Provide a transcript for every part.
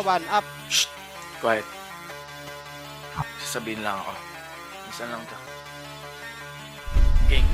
One up. Shh! Quiet. Sasabihin lang ako. Minsan lang to. King.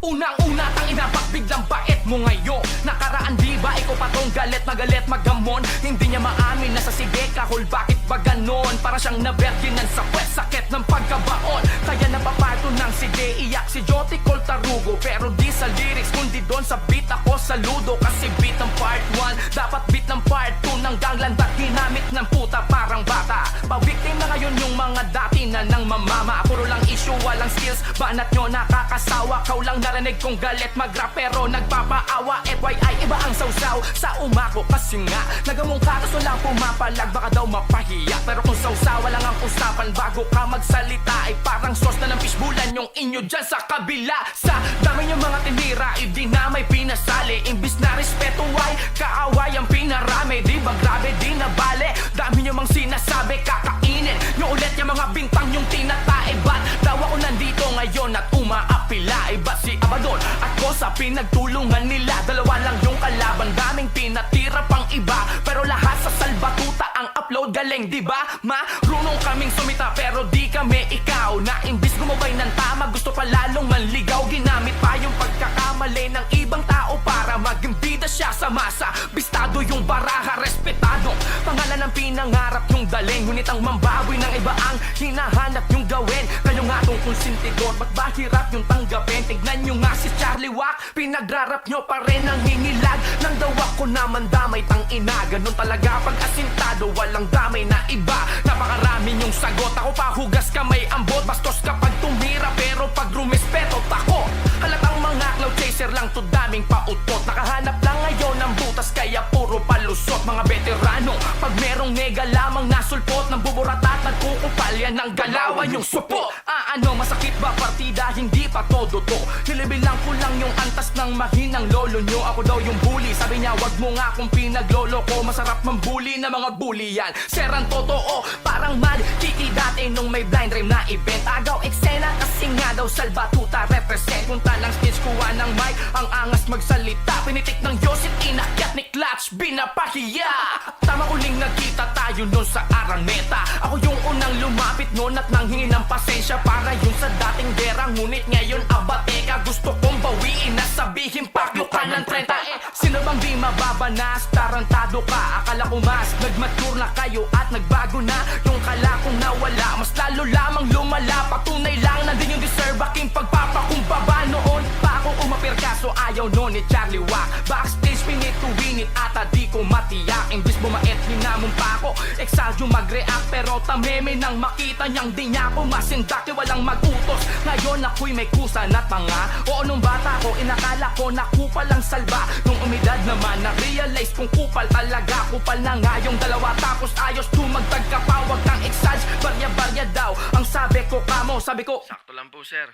Unang-una tang inapak biglang bait mo ngayon. Nakaraan di ba ikaw pa tong galit magamon. Hindi niya maamin na sa sige kahol bakit ba ganon. Para siyang naberginan sa puwet sakit ng pagkabaon. Kaya napapato ng sige iyak si Joti Col Tarugo. Pero di sa lyrics kundi doon sa beat ako saludo. Kasi beat ng part 1 dapat beat ng part 2 ng gangland at ginamit ng puta parang bata. Pabiktim na ngayon yung mga dati na nang mamama. Puro lang issue walang skills. Banat nyo nakakasawa. Kau lang narinig kong galit mag-rap pero nagpapaawa. FYI iba ang sausaw sa umako kasi nga nagamong katas walang pumapalag baka daw mapahiya. Pero kung sausawa lang ang usapan bago ka magsalita ay parang sauce na ng fishbulan yung inyo dyan sa kabila. Sa dami yung mga tinira hindi na may pinasali. Imbis na respeto ay kaaway ang pinarami. Di ba grabe di na bale. Dami nyo mang sinasabi kakainin nyo ulit yung mga bintang yung tinatae. Ba't daw ako nandito ngayon at umaapila? Iba si Abadon at ko sa pinagtulungan nila. Dalawa lang yung kalaban daming pinatira pang iba. Pero lahat sa salbatuta ang upload galing diba? Marunong kaming sumita pero di kami ikaw. Na imbis gumabay ng tama gusto pa lalong manligaw. Ginamit pa yung pagkakamali ng ibang tao para maging bida siya sa masa. Bistado yung baraha, respetado pangalan ng pinangarap yung daling. Ngunit ang mambawi ng iba ang hinahanap yung gawin. Kayo nga tong konsentidor, ba't ba hirap yung tanggapin? Tignan nyo nga si Charlie Wack, pinagrarap nyo pa rin ang hingilag. Nang daw ako naman damay tang ina. Ganun talaga pag asintado, walang damay na iba. Napakarami yung sagot, ako pa hugas kamay ambot. Bastos kapag tumira pero pag rumespeto tako. Halatang mga cloud chaser lang to daming pautot. Nakahanap lang ngayon ng butas kaya puro palusot. Mga veterano, pag merong nega lamang nasulpot ng buburat at nagkukupal yan ang galawan yung supo. Ano masakit ba partida? Hindi pa todo to. Nilibilang ko lang yung antas ng mahinang lolo nyo. Ako daw yung bully. Sabi niya wag mo nga kung pinaglolo ko. Masarap mambuli na mga bully yan. Serang totoo, parang mad kiki dati nung may blind rhyme na event. Agaw eksena kasi nga daw salbatuta represent. Punta lang stage kuha ng mic, ang angas magsalita. Pinitik ng Yosit, inakyat ni Clutch, binapahiya. Tama uling nagkita tayo nun sa Araneta. Ako yung unang lumapit nun at nanghingi ng pasensya para yun sa dating gera. Ngunit ngayon abateka, gusto kong bawiin na sabihin pakyo ka ng 30. Sino bang di mababanas? Tarantado ka, akala ko mas nagmature na kayo at nagbago na yung kala kong nawala. Mas lalo lamang lumala, patunay lang nandun yung deserve aking pagpapakumbaba. Noon pa ako umapir kaso ayaw nun ni Charlie Wack. Backstage pinit to win it ata di ko matiyak. Imbis bumait hinamon pa ako, exagyo mag-react pero tameme nang makita niyang di niya ako masindak. Walang mag-utos, ngayon ako'y may kusa na tanga. O nung bata ko inakala ko na kupal ang salba. Nung umidad naman na-realize kung kupal talaga. Kupal na nga yung dalawa tapos ayos tumagtag ka pa. Wag kang exage, barya-barya daw ang sabi ko kamo. Sabi ko Sakto lang po, sir.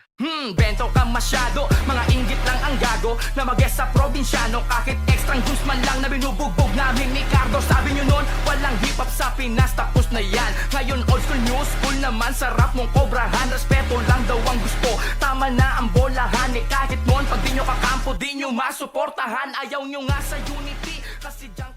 bento ka masyado. Mga inggit lang ang gago na mag-guess sa probinsyano. Kahit extrang juice man lang na binubugbog namin ni Cardo. Sabi nyo nun, walang hip-hop sa Pinas, tapos na yan. Ngayon old school, new school naman, sarap mong kobrahan. Respeto lang daw ang gusto, tama na ang bolahan. Kahit noon, pag di nyo kakampo, di nyo masuportahan. Ayaw nyo nga sa unity, kasi dyan